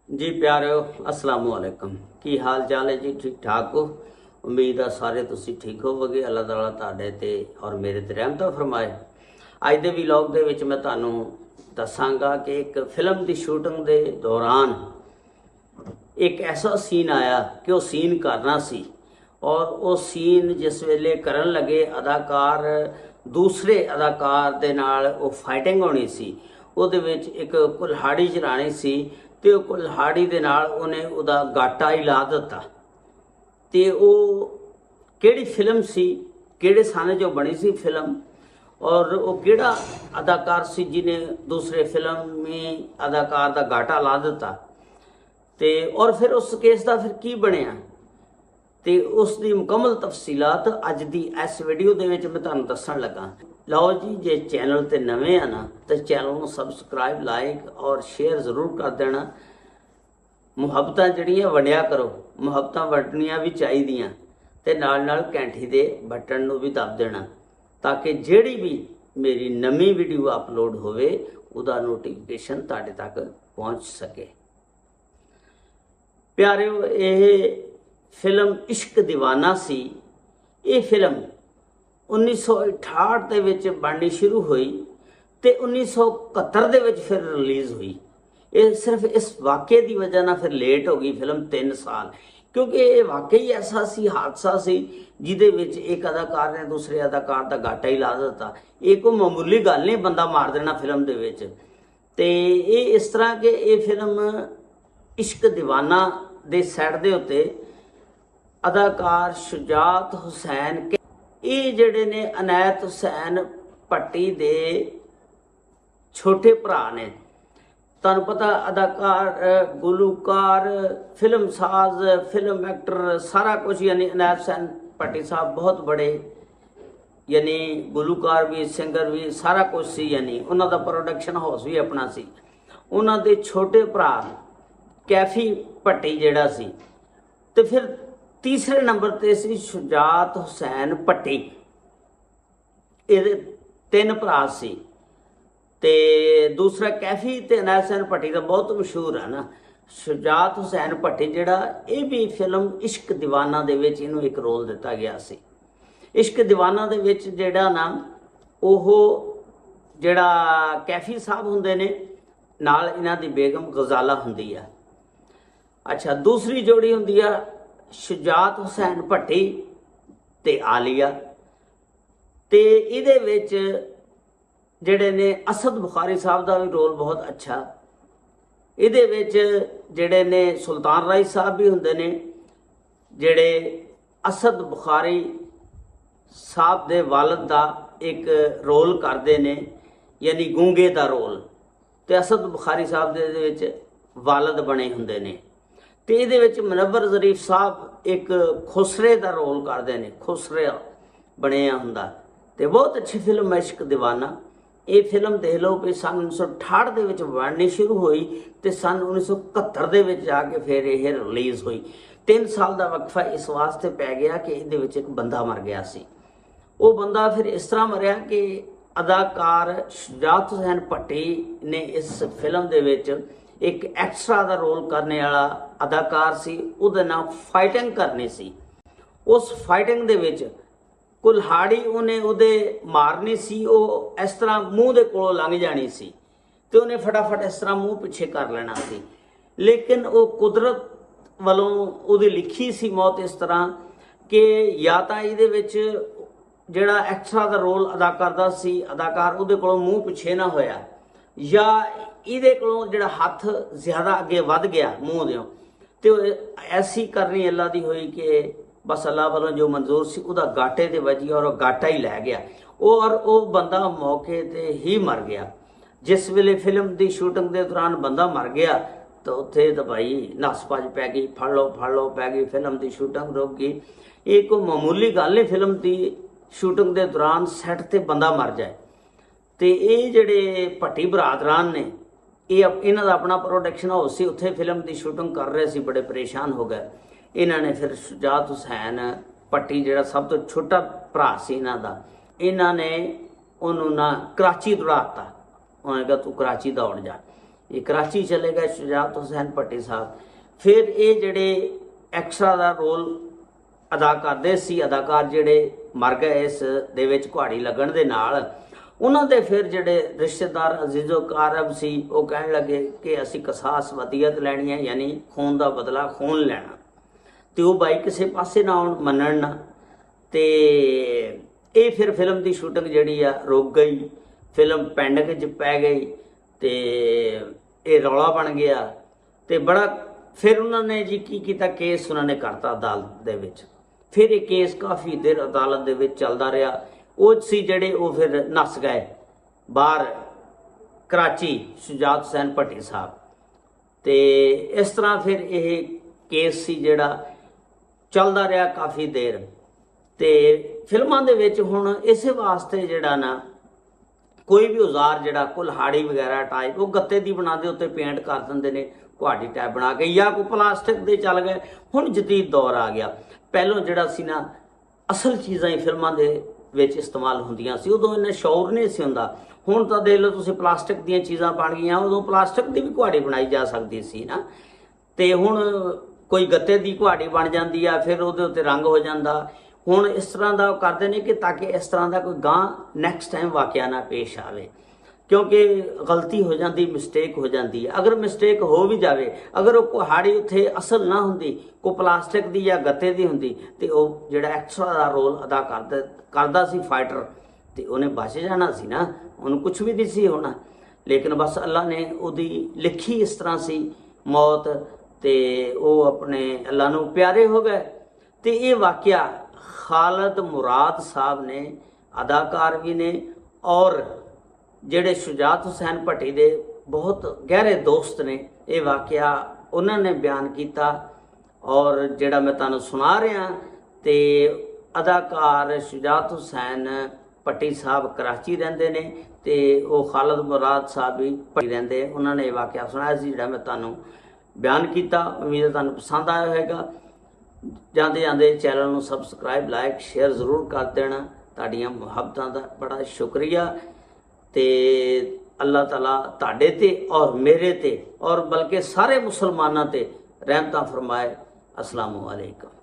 जी प्यारिओ अस्सलाम वालेकुम। की हाल चाल है जी? ठीक ठाक हो? उम्मीद है सारे तुसी ठीक होवोगे। अल्लाह ताला तुहाडे ते और मेरे ते रहमत फरमाए। अज दे व्लॉग दे विच मैं तुहानू दसांगा कि एक फिल्म की शूटिंग के दौरान एक ऐसा सीन आया कि वह सीन करना सी और वो सीन जिस वेले करन लगे अदाकार दूसरे अदाकार दे नाल वो फाइटिंग होनी सी। उहदे विच एक कुल्हाड़ी चलानी सी ते वो कुल्हाड़ी दे नाल उहने उहदा गाटा ही ला दिता। ते वो किहड़ी फिल्म सी, किहड़े सन जो बनी सी फिल्म और वो किहड़ा अदाकार सी जिन्हें दूसरे फिल्मी अदाकार दा गाटा ला दिता ते और फिर उस केस का फिर की बनिया ते उसकी मुकम्मल तफसीलात अज दी इस वीडियो दे विच मैं तुहानू दस्सण लगा। लो जी, जे चैनल ते नवे आ ना तो चैनल को सबसक्राइब लाइक और शेयर जरूर कर देना। मुहब्बतां जड़ियां वंडिया करो, मुहब्बतां वंडनियां भी चाहिदियां ते नाल नाल घंटी दे बटन नूं भी दब देना ताकि जिहड़ी भी मेरी नवी वीडियो अपलोड होवे उहदा नोटिफिकेशन तुहाडे तक पहुँच सके। प्यारिओ, ये फिल्म इश्क दीवाना सी। ये फिल्म 1968 ਦੇ ਵਿੱਚ ਬਣਨੀ शुरू हुई तो 1971 ਦੇ ਵਿੱਚ फिर रिलीज़ हुई। ये सिर्फ इस वाक़े की वजह ना फिर लेट हो गई फिल्म 3 साल, क्योंकि ये वाकई ऐसा सी हादसा सी जिहदे विच एक अदाकार ने दूसरे अदाकार का गाटा ही ला दिता। ये कोई मामूली गल नहीं, बंदा मार देना फिल्म दे विच। ते ये इस तरह के ये फिल्म इश्क दीवाना दे सैट दे उत्ते अदाकार शुजात हुसैन ये जिहड़े ने अनैत हुसैन भट्टी दे छोटे भरा ने। तुहानू पता अदाकार, गुलूकार, फिल्म साज, फिल्म एक्टर सारा कुछ, यानी अनैत हुसैन भट्टी साहब बहुत बड़े यानी गुलूकार भी सिंगर भी सारा कुछ सी, यानी उन्हों का प्रोडक्शन हाउस भी अपना सी। उन्हों के छोटे भरा कैफी भट्टी जिहड़ा सी ते फिर तीसरे नंबर ते सी शुजात हुसैन भट्टी। ये 3 भरा सी ते दूसरा कैफी ते अनैत हुसैन भट्टी का बहुत मशहूर है ना। शुजात हुसैन भट्टी जिहड़ा ये भी फिल्म इश्क दीवाना दे विच इहनूं एक रोल दिता गया सी। इश्क दीवाना दे विच जिहड़ा ना ओहो जिहड़ा कैफी साहब हुंदे ने नाल इन्हां दी बेगम गजाला हुंदी आ। अच्छा, दूसरी जोड़ी हुंदी आ शुजात हुसैन भट्टी ते आलिया ते इहदे विच जिहड़े ने असद बुखारी साहब का भी रोल बहुत अच्छा। इहदे विच जिहड़े ने सुल्तान राय साहब भी हुंदे ने जिहड़े असद बुखारी साहब दे वालिद का एक रोल करते ने, यानी गूंगे का रोल, ते असद बुखारी साहब दे विच वालिद बने हुंदे ने। तो ये मुनव्वर ज़रीफ साहब एक खुसरे का रोल करते हैं, खुसरे बने होंदा। तो बहुत अच्छी फिल्म है इश्क दीवाना। ये फिल्म देख लो कि सन 1968 के विच बननी शुरू हुई तो सन 1971 के विच जाके फिर ये रिलीज़ हुई। 3 साल का वक्फा इस वास्ते पै गया कि ये एक बंदा मर गया सी। वो बंदा फिर इस तरह मरिया कि अदाकार शुजात हुसैन भट्टी ने इस फिल्म के विच एक एक्स्ट्रा का रोल करने वाला अदाकार सी, उहदे नाल फाइटिंग करनी सी। उस फाइटिंग दे विच कुल्हाड़ी उन्हें उहदे मारनी सी, वो इस तरह मूँह दे कोलों लंघ जानी सी ते उन्हें फटाफट इस तरह मूँह पिछे कर लेना सी। लेकिन वो कुदरत वालों उहदी लिखी सी मौत इस तरह कि या तां इहदे विच जिहड़ा एक्स्ट्रा का रोल अदा करदा सी अदाकार उहदे कोलों मूँह पिछे ना होया, या इहदे कोलों जिहड़ा हथ ज़्यादा अगे वध गया मूँह दिओं ते ऐसी करनी अल्लाह दी होई कि बस अल्लाह वालों जो मंजूर सी उहदा गाटे ते वजी और गाटा ही लै गया और वो बंदा मौके ते ही मर गया। जिस वेले फिल्म की शूटिंग के दौरान बंदा मर गया तो उत्थे तो भाई नस भज पै गई, फड़ लो पै गई, फिल्म की शूटिंग रुक गई। ये कोई मामूली गल नहीं, फिल्म की शूटिंग के दौरान सैट ते बंदा मर जाए। तो ये जिहड़े भट्टी बरादरान ने ये इन्हां दा अपना प्रोडक्शन हाउस सी, उत्थे फिल्म की शूटिंग कर रहे सी, बड़े परेशान हो गए। इन्होंने फिर शुजात हुसैन भट्टी जिहड़ा सब तो छोटा भरा सी इन्हां दा ਇਹਨਾਂ ਨੇ ਉਹਨੂੰ ਨਾ ਕਰਾਚੀ ਦੌੜਾਤਾ। ਉਹਨੇ ਕਿਹਾ ਤੂੰ ਕਰਾਚੀ ਦੌੜ ਜਾ। ਇਹ ਕਰਾਚੀ ਚਲੇ ਗਏ ਸ਼ੁਜਾਤ ਹੁਸੈਨ ਭੱਟੀ ਸਾਹਿਬ। ਫਿਰ ਇਹ ਜਿਹੜੇ ਐਕਸਟਰਾ ਦਾ ਰੋਲ ਅਦਾ ਕਰਦੇ ਸੀ ਅਦਾਕਾਰ ਜਿਹੜੇ ਮਰ ਗਏ ਇਸ ਦੇ ਵਿੱਚ ਕੁਹਾੜੀ ਲੱਗਣ ਦੇ ਨਾਲ, ਉਹਨਾਂ ਦੇ ਫਿਰ ਜਿਹੜੇ ਰਿਸ਼ਤੇਦਾਰ ਅਜ਼ੀਜ਼ੋ ਕਾਰਬ ਸੀ ਉਹ ਕਹਿਣ ਲੱਗੇ ਕਿ ਅਸੀਂ ਕਸਾਸ ਵਧੀਅਤ ਲੈਣੀ ਹੈ, ਯਾਨੀ ਖੂਨ ਦਾ ਬਦਲਾ ਖੂਨ ਲੈਣਾ। ਤੇ ਉਹ ਬਾਈ ਕਿਸੇ ਪਾਸੇ ਨਾ ਆਉਣ, ਮੰਨਣ ਨਾ। ਤੇ ਇਹ ਫਿਰ ਫਿਲਮ ਦੀ ਸ਼ੂਟਿੰਗ ਜਿਹੜੀ ਆ ਰੁਕ ਗਈ, ਫਿਲਮ ਪੈਂਡਿੰਗ 'ਚ ਪੈ ਗਈ ਤੇ ਇਹ ਰੌਲਾ ਬਣ ਗਿਆ। ਤੇ ਬੜਾ ਫਿਰ ਉਹਨਾਂ ਨੇ ਜੀ ਕੀ ਕੀਤਾ, ਕੇਸ ਉਹਨਾਂ ਨੇ ਕਰਤਾ ਅਦਾਲਤ ਦੇ ਵਿੱਚ। ਫਿਰ ਇਹ ਕੇਸ ਕਾਫੀ ਦੇਰ ਅਦਾਲਤ ਦੇ ਵਿੱਚ ਚੱਲਦਾ ਰਿਹਾ। ਉਹ ਸੀ ਜਿਹੜੇ ਉਹ ਫਿਰ ਨੱਸ ਗਏ ਬਾਹਰ ਕਰਾਚੀ, ਸ਼ੁਜਾਤ ਹੁਸੈਨ ਭੱਟੀ ਸਾਹਿਬ। ਤੇ ਇਸ ਤਰ੍ਹਾਂ ਫਿਰ ਇਹ ਕੇਸ ਸੀ ਜਿਹੜਾ ਚੱਲਦਾ ਰਿਹਾ ਕਾਫੀ ਦੇਰ। ਤੇ ਫਿਲਮਾਂ ਦੇ ਵਿੱਚ ਹੁਣ ਇਸੇ ਵਾਸਤੇ ਜਿਹੜਾ ਨਾ ਕੋਈ ਵੀ ਔਜ਼ਾਰ ਜਿਹੜਾ ਕੁਲਹਾੜੀ ਵਗੈਰਾ ਟਾਈਪ ਉਹ ਗੱਤੇ ਦੀ ਬਣਾਉਂਦੇ, ਉੱਤੇ ਪੇਂਟ ਕਰ ਦਿੰਦੇ ਨੇ ਕੁਹਾੜੀ ਟਾਈਪ ਬਣਾ ਕੇ, ਜਾਂ ਕੋਈ ਪਲਾਸਟਿਕ ਦੇ ਚੱਲ ਗਏ। ਹੁਣ ਜਦੀਦ ਦੌਰ ਆ ਗਿਆ। ਪਹਿਲੋਂ ਜਿਹੜਾ ਸੀ ਨਾ ਅਸਲ ਚੀਜ਼ਾਂ ਹੀ ਫਿਲਮਾਂ ਦੇ ਵਿੱਚ ਇਸਤੇਮਾਲ ਹੁੰਦੀਆਂ ਸੀ, ਉਦੋਂ ਇੰਨਾ ਸ਼ੌਰ ਨਹੀਂ ਸੀ ਹੁੰਦਾ। ਹੁਣ ਤਾਂ ਦੇਖ ਲਓ ਤੁਸੀਂ ਪਲਾਸਟਿਕ ਦੀਆਂ ਚੀਜ਼ਾਂ ਬਣ ਗਈਆਂ, ਉਦੋਂ ਪਲਾਸਟਿਕ ਦੀ ਵੀ ਕੁਹਾੜੀ ਬਣਾਈ ਜਾ ਸਕਦੀ ਸੀ ਨਾ। ਤੇ ਹੁਣ ਕੋਈ ਗੱਤੇ ਦੀ ਕੁਹਾੜੀ ਬਣ ਜਾਂਦੀ ਆ, ਫਿਰ ਉਹਦੇ ਉੱਤੇ ਰੰਗ ਹੋ ਜਾਂਦਾ। ਹੁਣ ਇਸ ਤਰ੍ਹਾਂ ਦਾ ਉਹ ਕਰਦੇ ਨੇ ਕਿ ਤਾਂ ਕਿ ਇਸ ਤਰ੍ਹਾਂ ਦਾ ਕੋਈ ਗਾਂ ਨੈਕਸਟ ਟਾਈਮ ਵਾਕਿਆ ਨਾ ਪੇਸ਼ ਆਵੇ, ਕਿਉਂਕਿ ਗਲਤੀ ਹੋ ਜਾਂਦੀ, ਮਿਸਟੇਕ ਹੋ ਜਾਂਦੀ ਹੈ। ਅਗਰ ਮਿਸਟੇਕ ਹੋ ਵੀ ਜਾਵੇ, ਅਗਰ ਉਹ ਕੁਹਾੜੀ ਉੱਥੇ ਅਸਲ ਨਾ ਹੁੰਦੀ, ਕੋਈ ਪਲਾਸਟਿਕ ਦੀ ਜਾਂ ਗੱਤੇ ਦੀ ਹੁੰਦੀ, ਤੇ ਉਹ ਜਿਹੜਾ ਐਕਸਟਰਾ ਦਾ ਰੋਲ ਅਦਾ ਕਰਦਾ ਸੀ ਫਾਈਟਰ, ਤੇ ਉਹਨੇ ਬਚ ਜਾਣਾ ਸੀ ਨਾ, ਉਹਨੂੰ ਕੁਝ ਵੀ ਨਹੀਂ ਸੀ ਹੋਣਾ। ਲੇਕਿਨ ਬਸ ਅੱਲਾ ਨੇ ਉਹਦੀ ਲਿਖੀ ਇਸ ਤਰ੍ਹਾਂ ਸੀ ਮੌਤ, ਤੇ ਉਹ ਆਪਣੇ ਅੱਲਾ ਨੂੰ ਪਿਆਰੇ ਹੋ ਗਏ। ਤੇ ਇਹ ਵਾਕਿਆ ਖਾਲਦ ਮੁਰਾਦ ਸਾਹਿਬ ਨੇ, ਅਦਾਕਾਰ ਵੀ ਨੇ ਔਰ ਜਿਹੜੇ ਸ਼ੁਜਾਤ ਹੁਸੈਨ ਭੱਟੀ ਦੇ ਬਹੁਤ ਗਹਿਰੇ ਦੋਸਤ ਨੇ, ਇਹ ਵਾਕਿਆ ਉਹਨਾਂ ਨੇ ਬਿਆਨ ਕੀਤਾ ਔਰ ਜਿਹੜਾ ਮੈਂ ਤੁਹਾਨੂੰ ਸੁਣਾ ਰਿਹਾ। ਤੇ ਅਦਾਕਾਰ ਸ਼ੁਜਾਤ ਹੁਸੈਨ ਭੱਟੀ ਸਾਹਿਬ ਕਰਾਚੀ ਰਹਿੰਦੇ ਨੇ ਤੇ ਉਹ ਖਾਲਦ ਮੁਰਾਦ ਸਾਹਿਬ ਵੀ ਭੱਟੀ ਰਹਿੰਦੇ। ਉਹਨਾਂ ਨੇ ਇਹ ਵਾਕਿਆ ਸੁਣਾਇਆ ਸੀ ਜਿਹੜਾ ਮੈਂ ਤੁਹਾਨੂੰ ਬਿਆਨ ਕੀਤਾ। ਉਮੀਦ ਹੈ ਤੁਹਾਨੂੰ ਪਸੰਦ ਆਇਆ ਹੋਵੇਗਾ। ਜਾਂਦੇ ਜਾਂਦੇ ਚੈਨਲ ਨੂੰ ਸਬਸਕ੍ਰਾਈਬ, ਲਾਈਕ, ਸ਼ੇਅਰ ਜ਼ਰੂਰ ਕਰ ਦੇਣਾ। ਤੁਹਾਡੀਆਂ ਮੁਹੱਬਤਾਂ ਦਾ ਬੜਾ ਸ਼ੁਕਰੀਆ। ਤੇ ਅੱਲਾਹ ਤਾਲਾ ਤੁਹਾਡੇ ਤੇ ਔਰ ਮੇਰੇ ਤੇ ਔਰ ਬਲਕਿ ਸਾਰੇ ਮੁਸਲਮਾਨਾਂ ਤੇ ਰਹਿਮਤਾਂ ਫਰਮਾਏ। अस्सलामु अलैकुम।